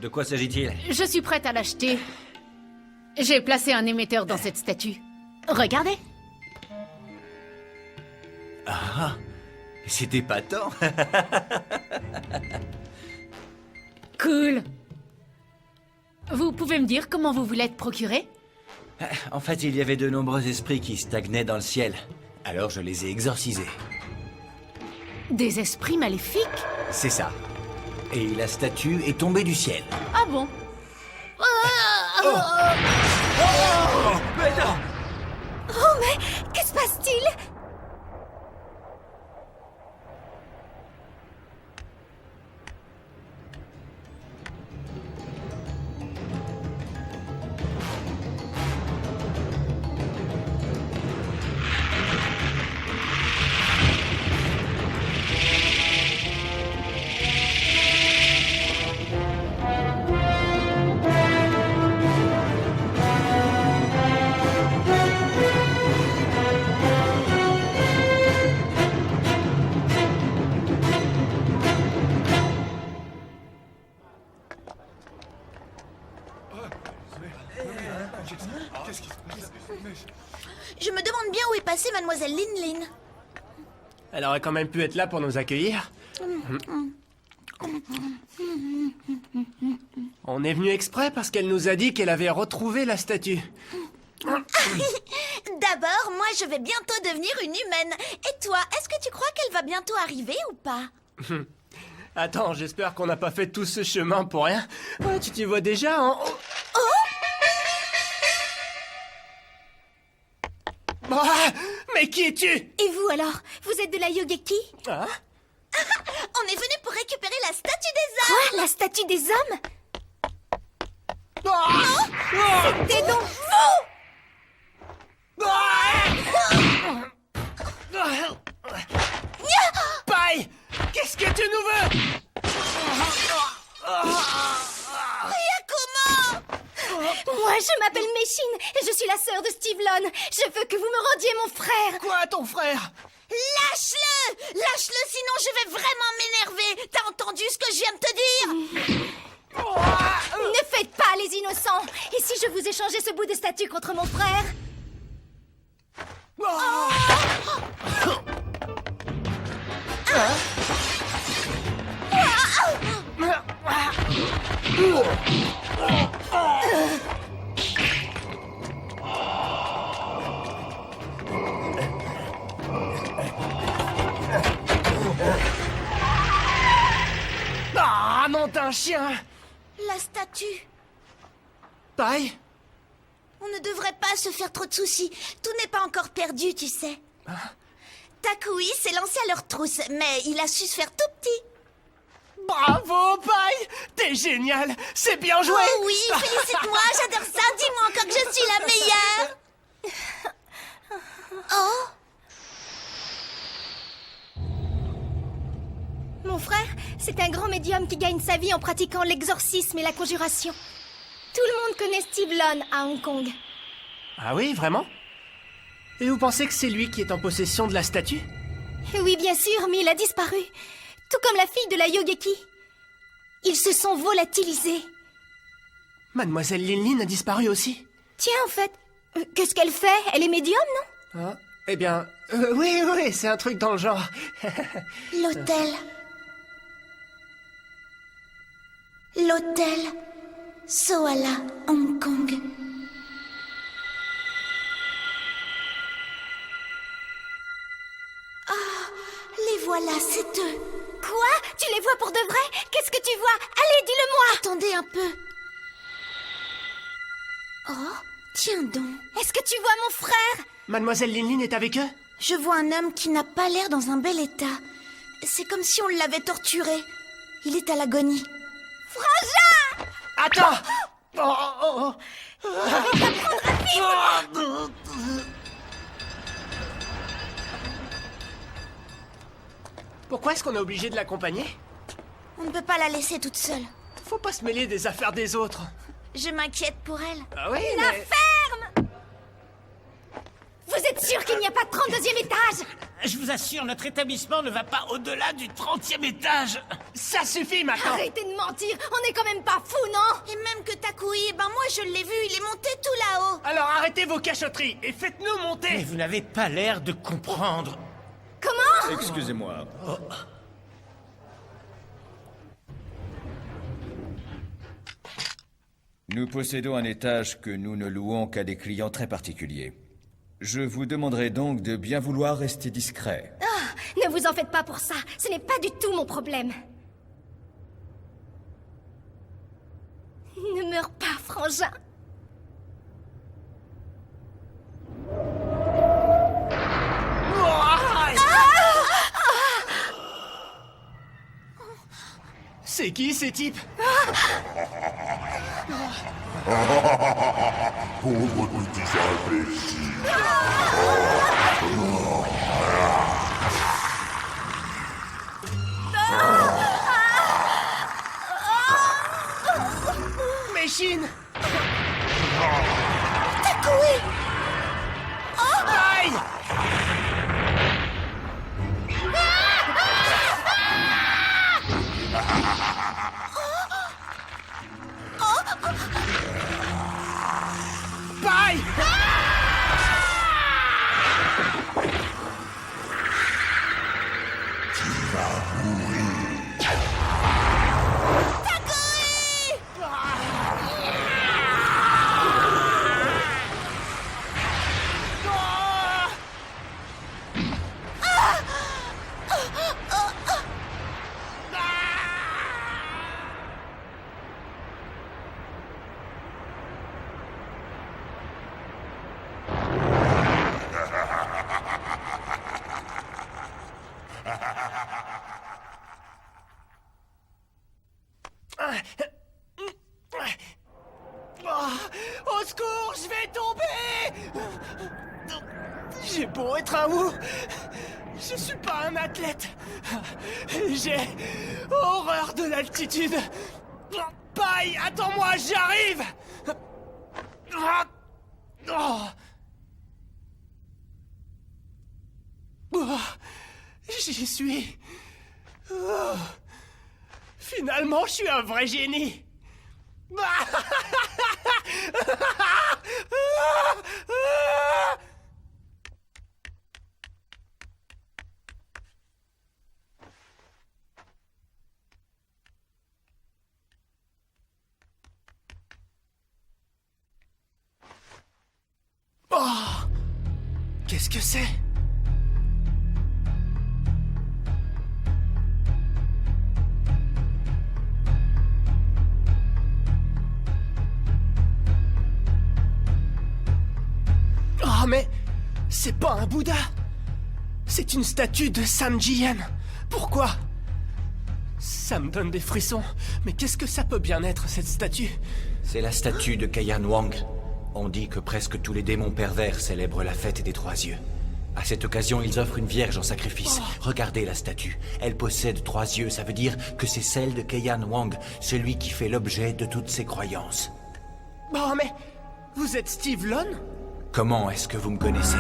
De quoi s'agit-il? Je suis prête à l'acheter. J'ai placé un émetteur dans cette statue. Regardez. Ah, c'est épatant. Cool. Vous pouvez me dire comment vous voulez être procuré? En fait, il y avait de nombreux esprits qui stagnaient dans le ciel. Alors je les ai exorcisés. Des esprits maléfiques? C'est ça. Et la statue est tombée du ciel. Ah bon? Oh, mais non! Oh, mais que se passe-t-il? Je me demande bien où est passée Mademoiselle Lin Lin. Elle aurait quand même pu être là pour nous accueillir. On est venu exprès parce qu'elle nous a dit qu'elle avait retrouvé la statue. D'abord, moi je vais bientôt devenir une humaine. Et toi, est-ce que tu crois qu'elle va bientôt arriver ou pas? Attends, j'espère qu'on n'a pas fait tout ce chemin pour rien. Ouais, tu t'y vois déjà en... Ah, mais qui es-tu? Et vous alors? Vous êtes de la Yogeki? Ah, On est venu pour récupérer la statue des hommes. Quoi? La statue des hommes? C'était donc faux! Paille! Qu'est-ce que tu nous veux? Yakumo! Moi, je m'appelle Méchine et je suis la sœur de Steve Lon. Je veux que vous me rendiez mon frère. Quoi, ton frère? Lâche-le! Lâche-le, sinon je vais vraiment m'énerver. T'as entendu ce que je viens de te dire? Ne faites pas les innocents. Et si je vous échangeais ce bout de statue contre mon frère? Ah, non, t'es un chien! La statue. Paille? On ne devrait pas se faire trop de soucis. Tout n'est pas encore perdu, tu sais. Takui s'est lancé à leur trousse, mais il a su se faire tout petit. Bravo, Paille! T'es génial! C'est bien joué! Oh oui, félicite-moi, j'adore ça. Dis-moi encore que je suis la meilleure. Oh. Mon frère, c'est un grand médium qui gagne sa vie en pratiquant l'exorcisme et la conjuration. Tout le monde connaît Steve Lon à Hong Kong. Ah oui, vraiment? Et vous pensez que c'est lui qui est en possession de la statue? Oui, bien sûr, mais il a disparu. Tout comme la fille de la Yogeki. Ils se sont volatilisés. Mademoiselle Lin Lin a disparu aussi? Tiens, en fait, qu'est-ce qu'elle fait? Elle est médium, non? Ah, eh bien, oui, c'est un truc dans le genre. L'hôtel. L'hôtel Soala, Hong Kong. Ah, les voilà, c'est eux. Quoi? Tu les vois pour de vrai? Qu'est-ce que tu vois? Allez, dis-le-moi! Attendez un peu. Oh, tiens donc. Est-ce que tu vois mon frère? Mademoiselle Lin Lin est avec eux? Je vois un homme qui n'a pas l'air dans un bel état. C'est comme si on l'avait torturé. Il est à l'agonie. Frangin! Attends! Pourquoi est-ce qu'on est obligé de l'accompagner? On ne peut pas la laisser toute seule. Faut pas se mêler des affaires des autres. Je m'inquiète pour elle. Ah oui, La mais... ferme! Vous êtes sûr qu'il n'y a pas de 32e étage? Je vous assure, notre établissement ne va pas au-delà du 30e étage. Ça suffit maintenant. Arrêtez de mentir, on n'est quand même pas fous, non? Et même que Takui, ben moi je l'ai vu, il est monté tout là-haut. Alors arrêtez vos cachotteries et faites-nous Mais monter. vous n'avez pas l'air de comprendre. Comment? Excusez-moi. Nous possédons un étage que nous ne louons qu'à des clients très particuliers. Je vous demanderai donc de bien vouloir rester discret. Ne vous en faites pas pour ça, ce n'est pas du tout mon problème. Ne meurs pas, frangin. C'est qui ces types? Pauvres petits imbéciles. Méchine. Takui! Aïe. Paille. Au secours, je vais tomber. J'ai beau être un ouf, je suis pas un athlète. J'ai horreur de l'altitude. Paille, attends-moi, j'arrive. J'y suis. Finalement, je suis un vrai génie. Oh, qu'est-ce que c'est? Oh, mais c'est pas un Bouddha. C'est une statue de Samjiyan. Pourquoi? Ça me donne des frissons. Mais qu'est-ce que ça peut bien être, cette statue? C'est la statue de Kaiyan Wang. On dit que presque tous les démons pervers célèbrent la fête des 3 yeux. À cette occasion, ils offrent une vierge en sacrifice. Regardez la statue. Elle possède 3 yeux, ça veut dire que c'est celle de Kaiyan Wang, celui qui fait l'objet de toutes ses croyances. Oh, mais vous êtes Steve Lon? Comment est-ce que vous me connaissez?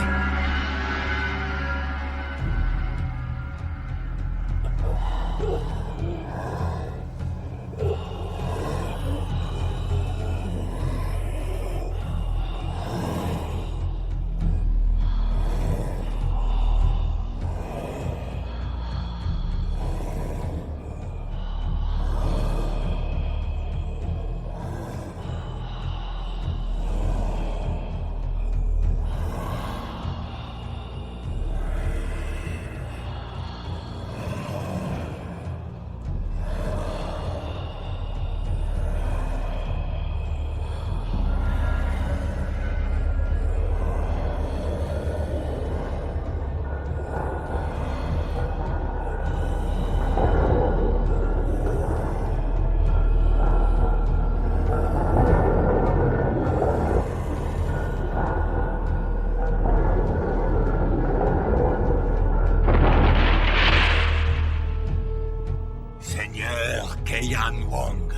Kaiyan Wang,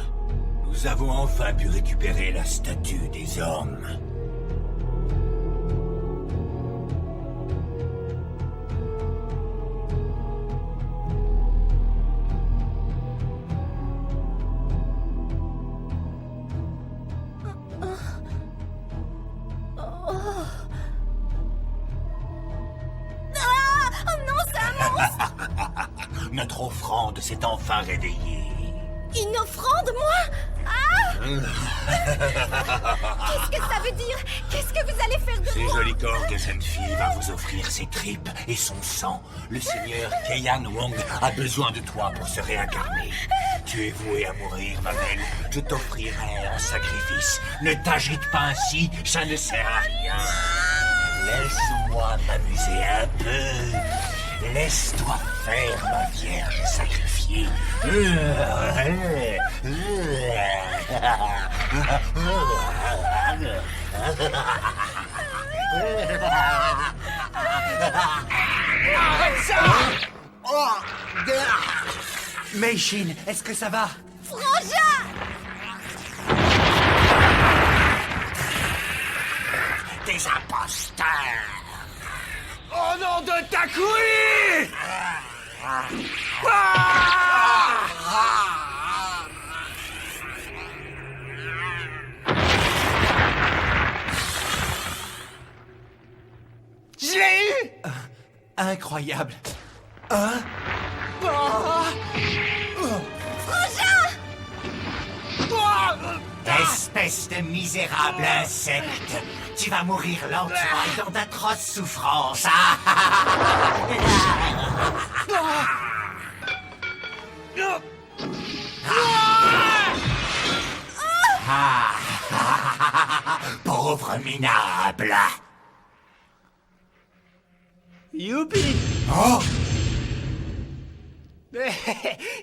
nous avons enfin pu récupérer la statue des hommes. Notre offrande s'est enfin réveillée. Une offrande, moi? Ah! Qu'est-ce que ça veut dire? Qu'est-ce que vous allez faire de Ce moi? joli corps de jeune fille va vous offrir ses tripes et son sang. Le seigneur Keiyan Wong a besoin de toi pour se réincarner. Tu es vouée à mourir, ma belle. Je t'offrirai un sacrifice. Ne t'agite pas ainsi, ça ne sert à rien. Laisse-moi m'amuser un peu. Laisse-toi faire, ma vierge sacrifiée. Meishin, est-ce que ça va? Frangin! Des imposteurs! Au nom de Takui! Je l'ai eu! Incroyable. Espèce de misérable insecte! Tu vas mourir lentement et dans d'atroces souffrances! Pauvre minable! Youpi! Oh!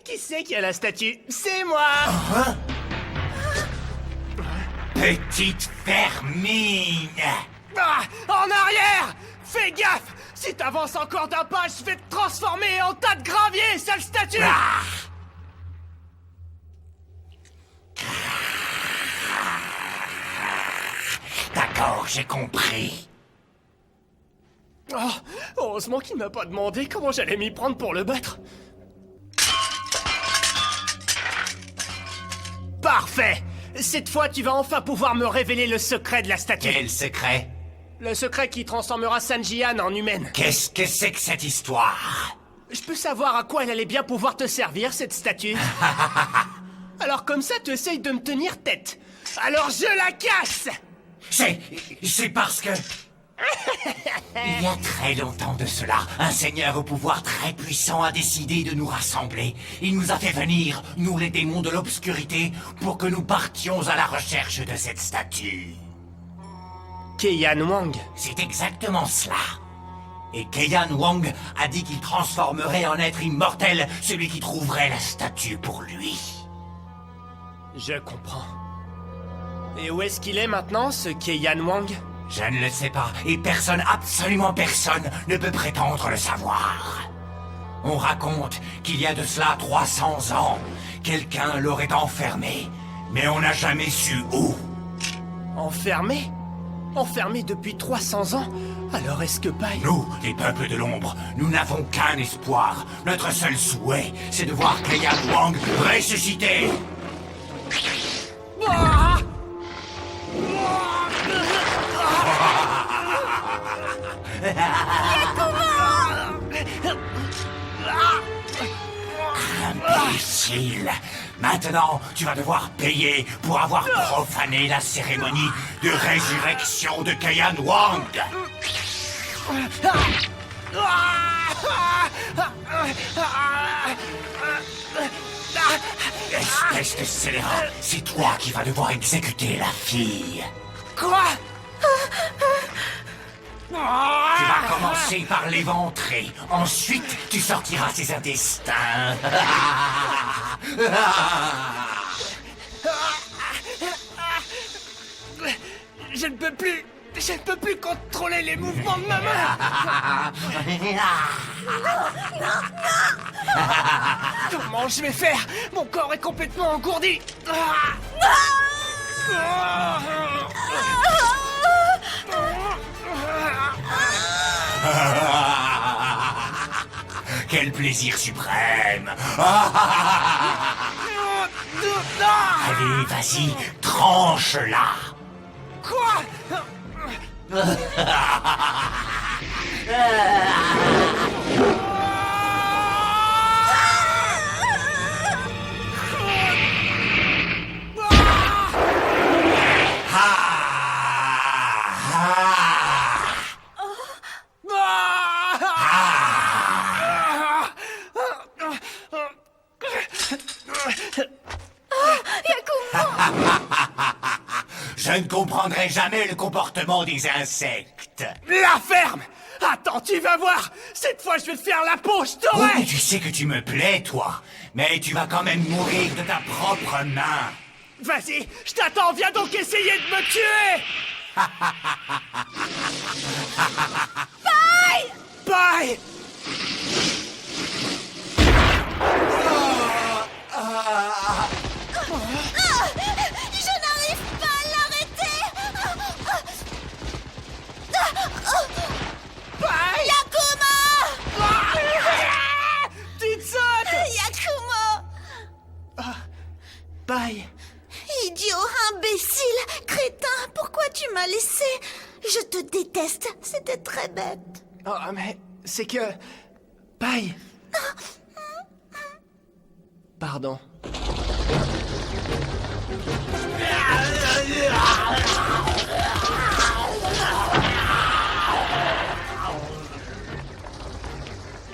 Qui c'est qui a la statue? C'est moi! Petite vermine! Ah, en arrière! Fais gaffe! Si t'avances encore d'un pas, je vais te transformer en tas de gravier, sale statue! Ah! D'accord, j'ai compris. Oh, heureusement qu'il m'a pas demandé comment j'allais m'y prendre pour le battre. Parfait! Cette fois, tu vas enfin pouvoir me révéler le secret de la statue. Quel secret? Le secret qui transformera Sanjian en humaine. Qu'est-ce que c'est que cette histoire? Je peux savoir à quoi elle allait bien pouvoir te servir, cette statue? Alors comme ça, tu essayes de me tenir tête. Alors je la casse! C'est parce que... Il y a très longtemps de cela, un seigneur au pouvoir très puissant a décidé de nous rassembler. Il nous a fait venir, nous les démons de l'obscurité, pour que nous partions à la recherche de cette statue. Keiyan Wang. C'est exactement cela. Et Keiyan Wang a dit qu'il transformerait en être immortel celui qui trouverait la statue pour lui. Je comprends. Et où est-ce qu'il est maintenant, ce Keiyan Wang? Je ne le sais pas, et personne, absolument personne, ne peut prétendre le savoir. On raconte qu'il y a de cela 300 ans, quelqu'un l'aurait enfermé, mais on n'a jamais su où. Enfermé? Enfermé depuis 300 ans? Alors est-ce que Pai... Nous, les peuples de l'ombre, nous n'avons qu'un espoir. Notre seul souhait, c'est de voir Keiyan Wang ressusciter. Imbécile! Maintenant, tu vas devoir payer pour avoir profané la cérémonie de résurrection de Keiyan Wang! Espèce de scélérat, c'est toi qui vas devoir exécuter la fille! Quoi? Tu vas commencer par l'éventrer. Ensuite, tu sortiras ses intestins. Je ne peux plus... Je ne peux plus contrôler les mouvements de ma main. Comment je vais faire? Mon corps est complètement engourdi. Quel plaisir suprême! Allez, vas-y, tranche-la! Quoi? Je ne comprendrai jamais le comportement des insectes. La ferme! Attends, tu vas voir! Cette fois, je vais te faire la peau, je Oh, t'aurai! mais tu sais que tu me plais, toi. Mais tu vas quand même mourir de ta propre main. Vas-y, je t'attends, viens donc essayer de me tuer! Bye! Bye! Je n'arrive pas à l'arrêter. Bye! Yakumo! Petite saute! Yakumo! Bye! Idiot, imbécile, crétin, pourquoi tu m'as laissé? Je te déteste, c'était très bête. Oh, mais c'est que... Bye! Pardon.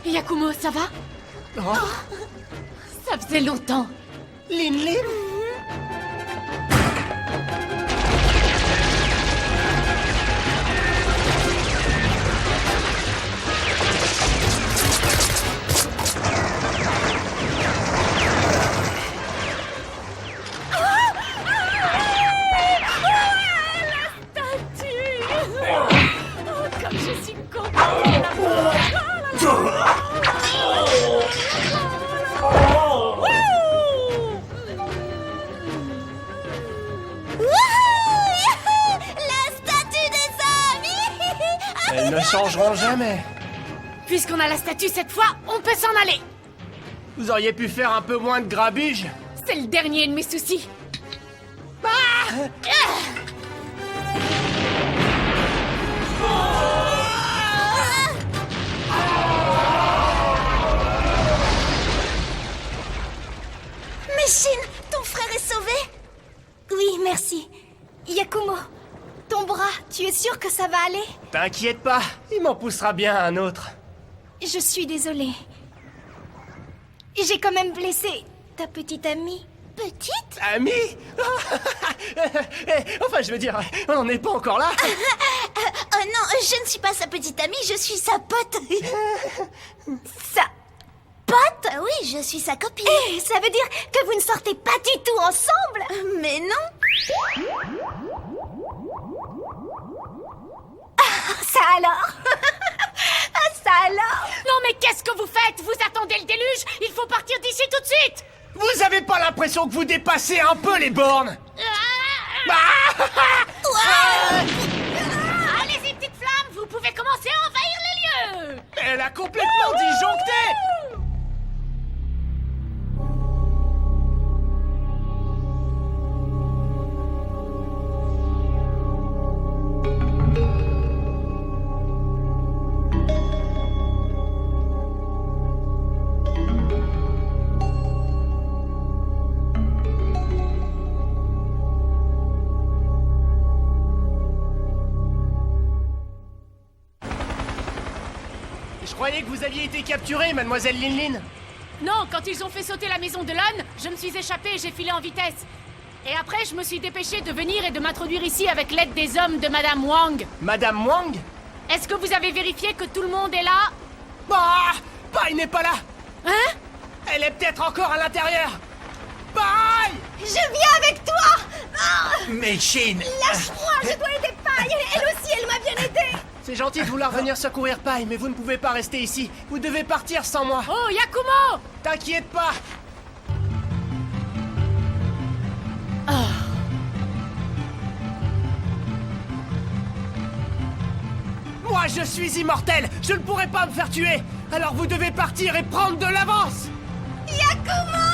Yakumo, ça va? Oh, Ça faisait longtemps. Lin Lin? Oh, comme je suis contente. La statue des amis! Elles ne changeront jamais. Puisqu'on a la statue cette fois, on peut s'en aller. Vous auriez pu faire un peu moins de grabuge. C'est le dernier de mes soucis. Mais Shin, ton frère est sauvé? Oui, merci. Yakumo, ton bras, tu es sûr que ça va aller? T'inquiète pas, il m'en poussera bien un autre. Je suis désolée. J'ai quand même blessé ta petite amie. Petite? Ami? Enfin, je veux dire, on n'en est pas encore là. Oh non, je ne suis pas sa petite amie, je suis sa pote. Sa pote? Oui, je suis sa copine. Eh, ça veut dire que vous ne sortez pas du tout ensemble? Mais non. Ça alors? Ça alors? Non mais qu'est-ce que vous faites? Vous attendez le déluge? Il faut partir d'ici tout de suite. Vous avez pas l'impression que vous dépassez un peu les bornes? Allez-y, petite flamme, vous pouvez commencer à envahir les lieux. Elle a complètement disjoncté! Je croyais que vous aviez été capturée, mademoiselle Lin Lin. Non, quand ils ont fait sauter la maison de Lon, je me suis échappée et j'ai filé en vitesse. Et après, je me suis dépêchée de venir et de m'introduire ici avec l'aide des hommes de Madame Wang. Madame Wang? Est-ce que vous avez vérifié que tout le monde est là? Bah, Pai n'est pas là. Hein? Elle est peut-être encore à l'intérieur. Pai! Je viens avec toi! Ah, Mais Shin... lâche-moi, je dois aider Pai. Elle aussi, elle m'a bien aidée. C'est gentil de vouloir venir secourir Pai, mais vous ne pouvez pas rester ici. Vous devez partir sans moi. Oh, Yakumo! T'inquiète pas. Moi, je suis immortel. Je ne pourrai pas me faire tuer. Alors vous devez partir et prendre de l'avance. Yakumo!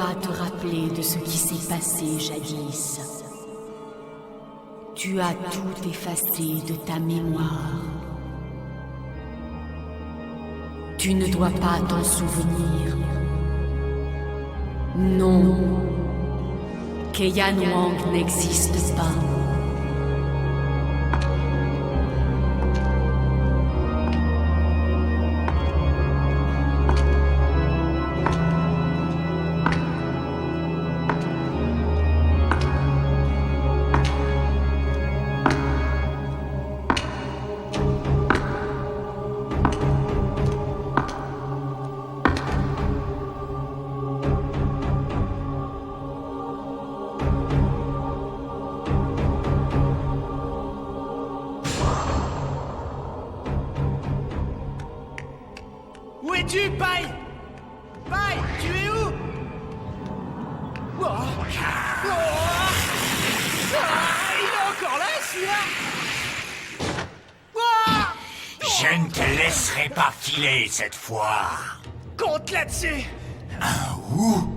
pas te rappeler de ce qui s'est passé jadis. Tu as tout effacé de ta mémoire. Tu ne dois pas t'en souvenir. Non. Keiyan Wang n'existe pas. Où es-tu, Pai? Pai, tu es où? Oh. Oh. Ah, il est encore là, celui-là? Oh. Je ne te laisserai pas filer cette fois. Compte là-dessus. Un ou?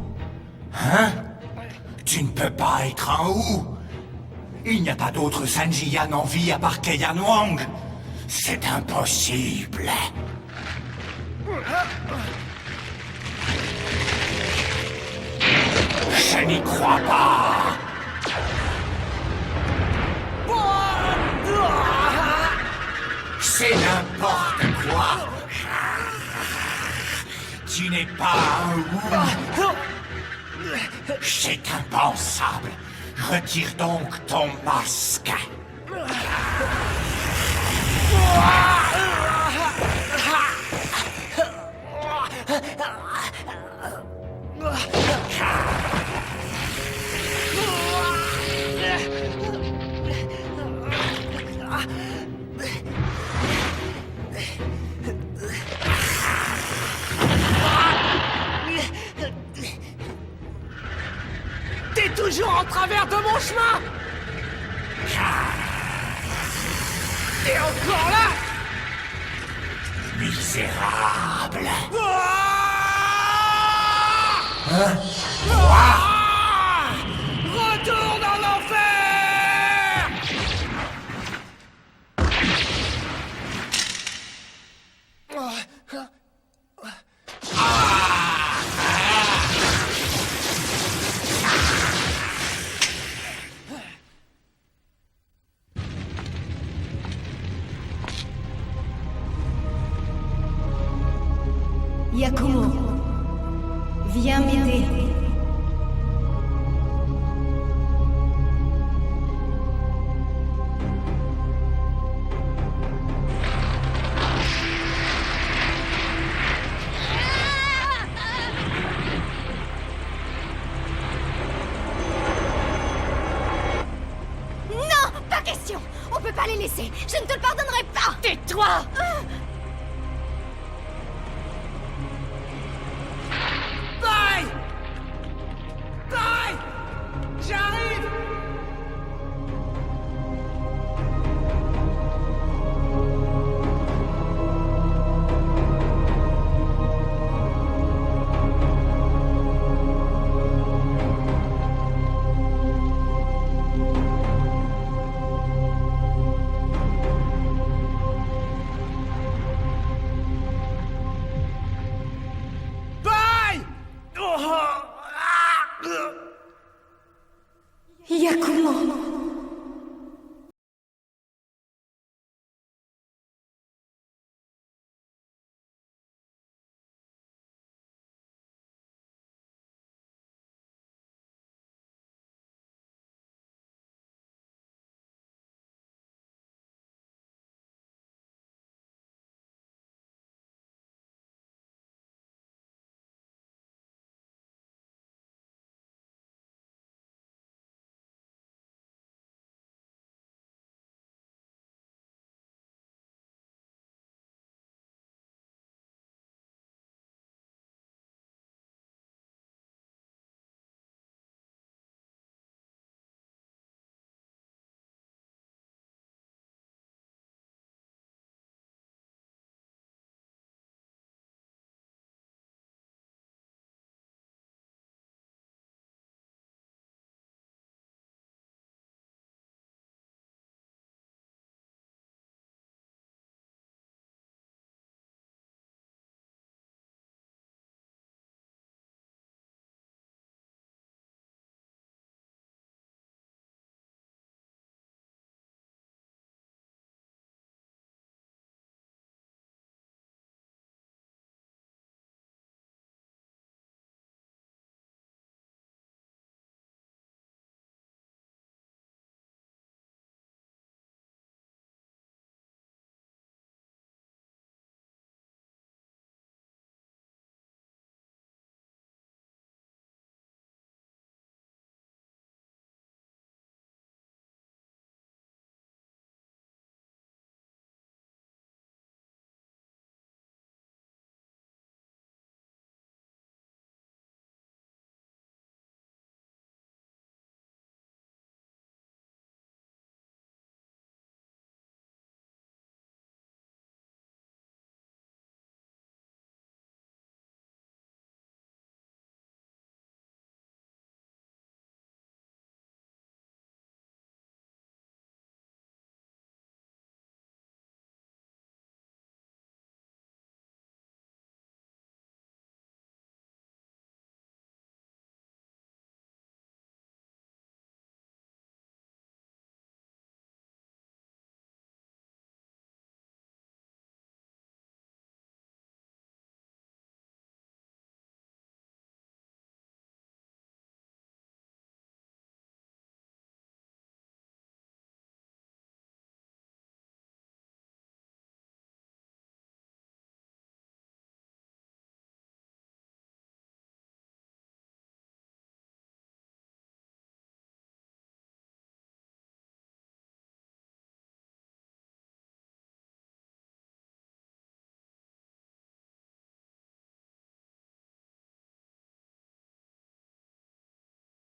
Hein? Tu ne peux pas être un ou. Il n'y a pas d'autre Sanjiyan en vie à part Keiyan Wang. C'est impossible. Je n'y crois pas. C'est n'importe quoi. Tu n'es pas un ou. C'est impensable. Retire donc ton masque. T'es toujours en travers de mon chemin. T'es encore là. Misérable. Retourne en enfer. Yakumo, viens m'aider. Non, pas question. On peut pas les laisser. Je ne te le pardonnerai pas. Tais-toi! Pai! Pai! J'arrive!